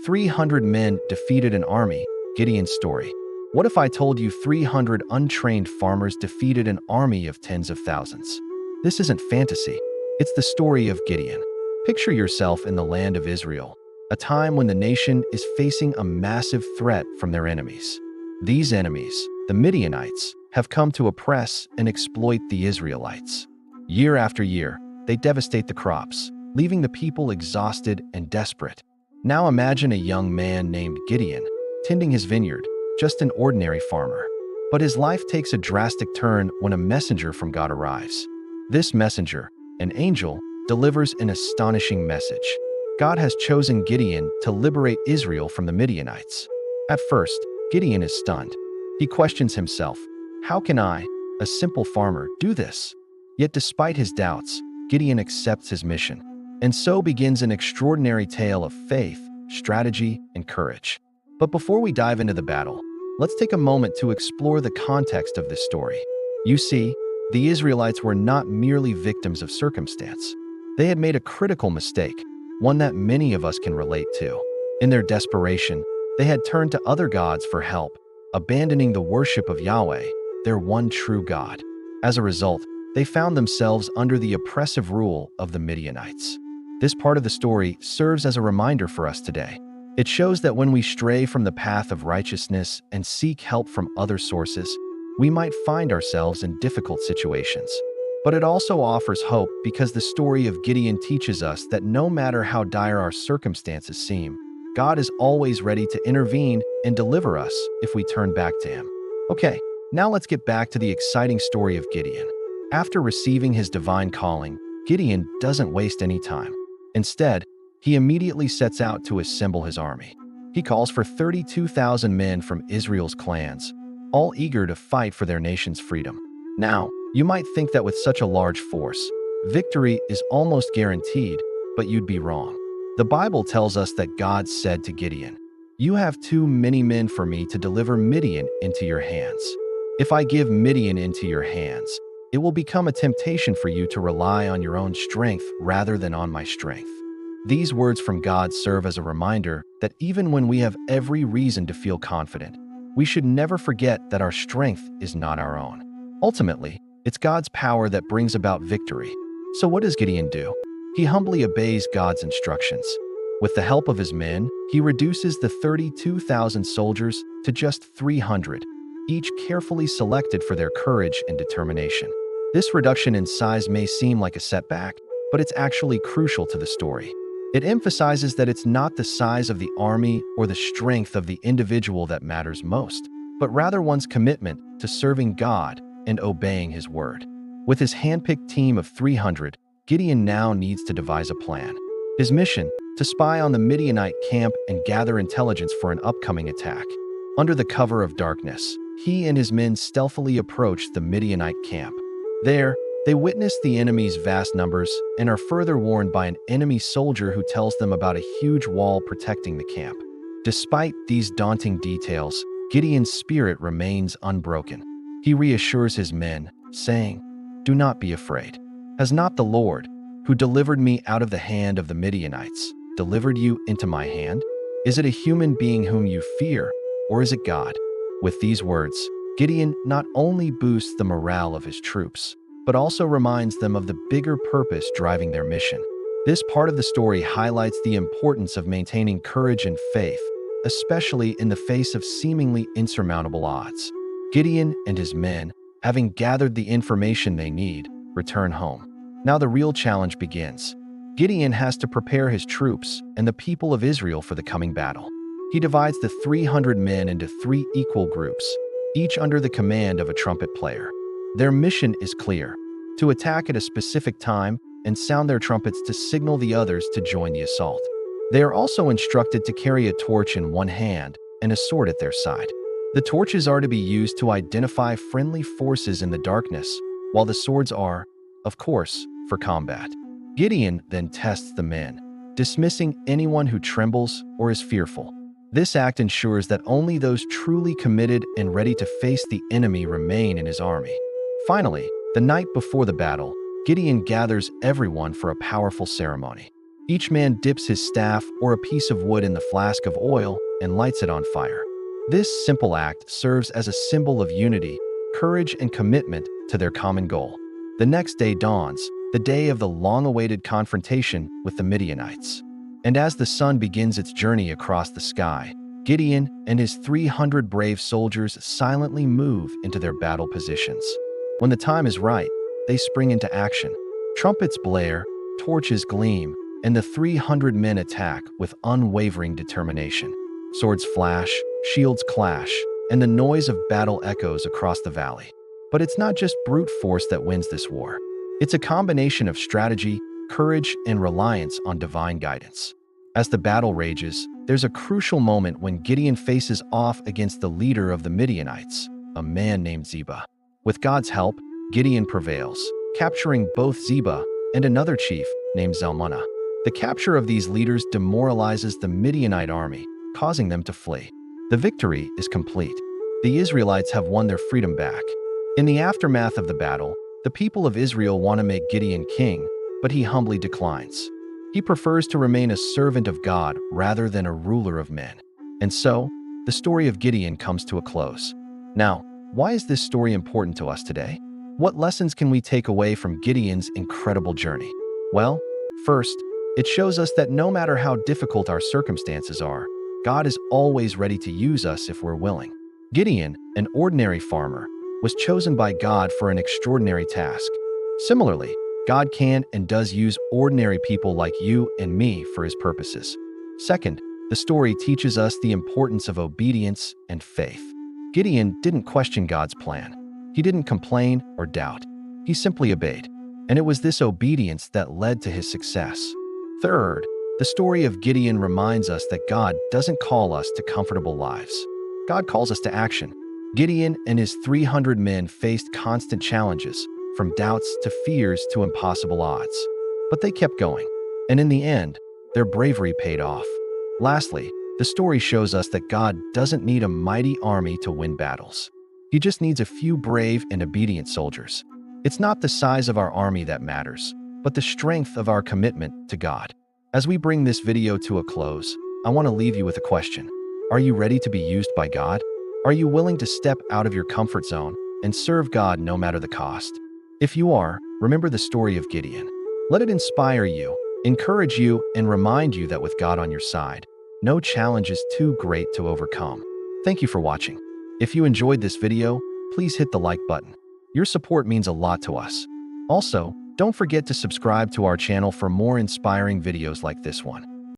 300 men defeated an army, Gideon's story. What if I told you 300 untrained farmers defeated an army of tens of thousands? This isn't fantasy. It's the story of Gideon. Picture yourself in the land of Israel, a time when the nation is facing a massive threat from their enemies. These enemies, the Midianites, have come to oppress and exploit the Israelites. Year after year, they devastate the crops, leaving the people exhausted and desperate. Now imagine a young man named Gideon, tending his vineyard, just an ordinary farmer. But his life takes a drastic turn when a messenger from God arrives. This messenger, an angel, delivers an astonishing message. God has chosen Gideon to liberate Israel from the Midianites. At first, Gideon is stunned. He questions himself, how can I, a simple farmer, do this? Yet despite his doubts, Gideon accepts his mission. And so begins an extraordinary tale of faith, strategy, and courage. But before we dive into the battle, let's take a moment to explore the context of this story. You see, the Israelites were not merely victims of circumstance. They had made a critical mistake, one that many of us can relate to. In their desperation, they had turned to other gods for help, abandoning the worship of Yahweh, their one true God. As a result, they found themselves under the oppressive rule of the Midianites. This part of the story serves as a reminder for us today. It shows that when we stray from the path of righteousness and seek help from other sources, we might find ourselves in difficult situations. But it also offers hope because the story of Gideon teaches us that no matter how dire our circumstances seem, God is always ready to intervene and deliver us if we turn back to Him. Okay, now let's get back to the exciting story of Gideon. After receiving his divine calling, Gideon doesn't waste any time. Instead, he immediately sets out to assemble his army. He calls for 32,000 men from Israel's clans, all eager to fight for their nation's freedom. Now, you might think that with such a large force, victory is almost guaranteed, but you'd be wrong. The Bible tells us that God said to Gideon, "You have too many men for me to deliver Midian into your hands. If I give Midian into your hands, it will become a temptation for you to rely on your own strength rather than on my strength." These words from God serve as a reminder that even when we have every reason to feel confident, we should never forget that our strength is not our own. Ultimately, it's God's power that brings about victory. So what does Gideon do? He humbly obeys God's instructions. With the help of his men, he reduces the 32,000 soldiers to just 300, each carefully selected for their courage and determination. This reduction in size may seem like a setback, but it's actually crucial to the story. It emphasizes that it's not the size of the army or the strength of the individual that matters most, but rather one's commitment to serving God and obeying His word. With his handpicked team of 300, Gideon now needs to devise a plan. His mission, to spy on the Midianite camp and gather intelligence for an upcoming attack. Under the cover of darkness, he and his men stealthily approach the Midianite camp. There, they witness the enemy's vast numbers and are further warned by an enemy soldier who tells them about a huge wall protecting the camp. Despite these daunting details, Gideon's spirit remains unbroken. He reassures his men, saying, "Do not be afraid. Has not the Lord, who delivered me out of the hand of the Midianites, delivered you into my hand? Is it a human being whom you fear, or is it God?" With these words, Gideon not only boosts the morale of his troops, but also reminds them of the bigger purpose driving their mission. This part of the story highlights the importance of maintaining courage and faith, especially in the face of seemingly insurmountable odds. Gideon and his men, having gathered the information they need, return home. Now the real challenge begins. Gideon has to prepare his troops and the people of Israel for the coming battle. He divides the 300 men into 3 equal groups, each under the command of a trumpet player. Their mission is clear: to attack at a specific time and sound their trumpets to signal the others to join the assault. They are also instructed to carry a torch in one hand and a sword at their side. The torches are to be used to identify friendly forces in the darkness, while the swords are, of course, for combat. Gideon then tests the men, dismissing anyone who trembles or is fearful. This act ensures that only those truly committed and ready to face the enemy remain in his army. Finally, the night before the battle, Gideon gathers everyone for a powerful ceremony. Each man dips his staff or a piece of wood in the flask of oil and lights it on fire. This simple act serves as a symbol of unity, courage, and commitment to their common goal. The next day dawns, the day of the long-awaited confrontation with the Midianites. And as the sun begins its journey across the sky, Gideon and his 300 brave soldiers silently move into their battle positions. When the time is right, they spring into action. Trumpets blare, torches gleam, and the 300 men attack with unwavering determination. Swords flash, shields clash, and the noise of battle echoes across the valley. But it's not just brute force that wins this war. It's a combination of strategy, courage, and reliance on divine guidance. As the battle rages, there's a crucial moment when Gideon faces off against the leader of the Midianites, a man named Zeba. With God's help, Gideon prevails, capturing both Zeba and another chief named Zalmunna. The capture of these leaders demoralizes the Midianite army, causing them to flee. The victory is complete. The Israelites have won their freedom back. In the aftermath of the battle, the people of Israel want to make Gideon king, but he humbly declines. He prefers to remain a servant of God rather than a ruler of men. And so, the story of Gideon comes to a close. Now, why is this story important to us today? What lessons can we take away from Gideon's incredible journey? Well, first, it shows us that no matter how difficult our circumstances are, God is always ready to use us if we're willing. Gideon, an ordinary farmer, was chosen by God for an extraordinary task. Similarly, God can and does use ordinary people like you and me for his purposes. Second, the story teaches us the importance of obedience and faith. Gideon didn't question God's plan. He didn't complain or doubt. He simply obeyed. And it was this obedience that led to his success. Third, the story of Gideon reminds us that God doesn't call us to comfortable lives. God calls us to action. Gideon and his 300 men faced constant challenges, from doubts to fears to impossible odds. But they kept going. And in the end, their bravery paid off. Lastly, the story shows us that God doesn't need a mighty army to win battles. He just needs a few brave and obedient soldiers. It's not the size of our army that matters, but the strength of our commitment to God. As we bring this video to a close, I want to leave you with a question. Are you ready to be used by God? Are you willing to step out of your comfort zone and serve God no matter the cost? If you are, remember the story of Gideon. Let it inspire you, encourage you, and remind you that with God on your side, no challenge is too great to overcome. Thank you for watching. If you enjoyed this video, please hit the like button. Your support means a lot to us. Also, don't forget to subscribe to our channel for more inspiring videos like this one.